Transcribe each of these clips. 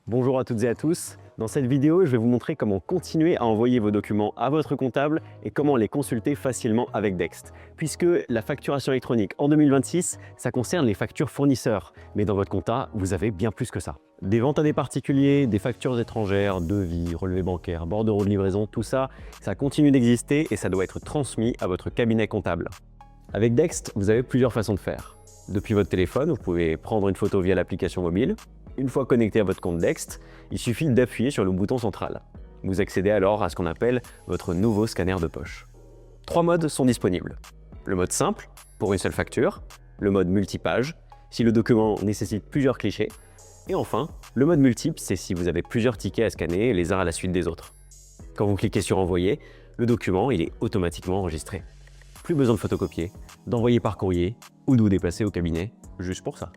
Bonjour à toutes et à tous. Dans cette vidéo, je vais vous montrer comment continuer à envoyer vos documents à votre comptable et comment les consulter facilement avec Dext. Puisque la facturation électronique en 2026, ça concerne les factures fournisseurs. Mais dans votre compta, vous avez bien plus que ça. Des ventes à des particuliers, des factures étrangères, devis, relevés bancaires, bordereaux de livraison, tout ça, ça continue d'exister et ça doit être transmis à votre cabinet comptable. Avec Dext, vous avez plusieurs façons de faire. Depuis votre téléphone, vous pouvez prendre une photo via l'application mobile. Une fois connecté à votre compte Dext, il suffit d'appuyer sur le bouton central. Vous accédez alors à ce qu'on appelle votre nouveau scanner de poche. 3 modes sont disponibles. Le mode simple, pour une seule facture, le mode multipage, si le document nécessite plusieurs clichés, et enfin, le mode multiple, c'est si vous avez plusieurs tickets à scanner les uns à la suite des autres. Quand vous cliquez sur Envoyer, le document il est automatiquement enregistré. Plus besoin de photocopier, d'envoyer par courrier ou de vous déplacer au cabinet, juste pour ça.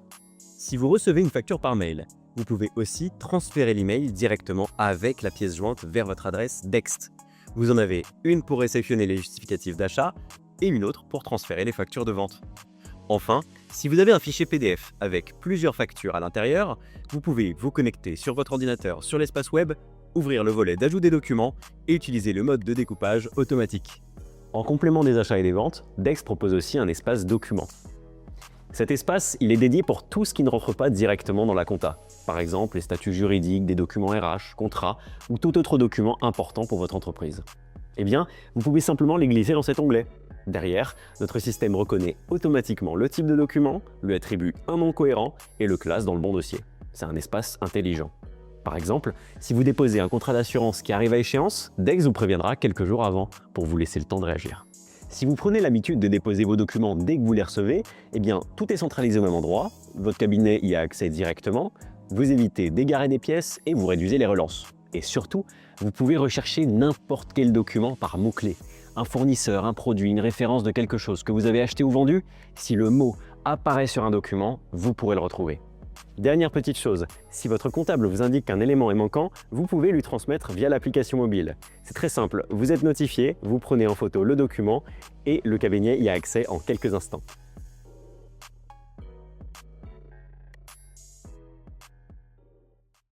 Si vous recevez une facture par mail, vous pouvez aussi transférer l'email directement avec la pièce jointe vers votre adresse Dext. Vous en avez une pour réceptionner les justificatifs d'achat et une autre pour transférer les factures de vente. Enfin, si vous avez un fichier PDF avec plusieurs factures à l'intérieur, vous pouvez vous connecter sur votre ordinateur sur l'espace web, ouvrir le volet d'ajout des documents et utiliser le mode de découpage automatique. En complément des achats et des ventes, Dext propose aussi un espace documents. Cet espace, il est dédié pour tout ce qui ne rentre pas directement dans la compta. Par exemple, les statuts juridiques, des documents RH, contrats ou tout autre document important pour votre entreprise. Eh bien, vous pouvez simplement les glisser dans cet onglet. Derrière, notre système reconnaît automatiquement le type de document, lui attribue un nom cohérent et le classe dans le bon dossier. C'est un espace intelligent. Par exemple, si vous déposez un contrat d'assurance qui arrive à échéance, Dext vous préviendra quelques jours avant pour vous laisser le temps de réagir. Si vous prenez l'habitude de déposer vos documents dès que vous les recevez, eh bien, tout est centralisé au même endroit, votre cabinet y a accès directement, vous évitez d'égarer des pièces et vous réduisez les relances. Et surtout, vous pouvez rechercher n'importe quel document par mots-clés. Un fournisseur, un produit, une référence de quelque chose que vous avez acheté ou vendu, si le mot apparaît sur un document, vous pourrez le retrouver. Dernière petite chose, si votre comptable vous indique qu'un élément est manquant, vous pouvez lui transmettre via l'application mobile. C'est très simple, vous êtes notifié, vous prenez en photo le document et le cabinet y a accès en quelques instants.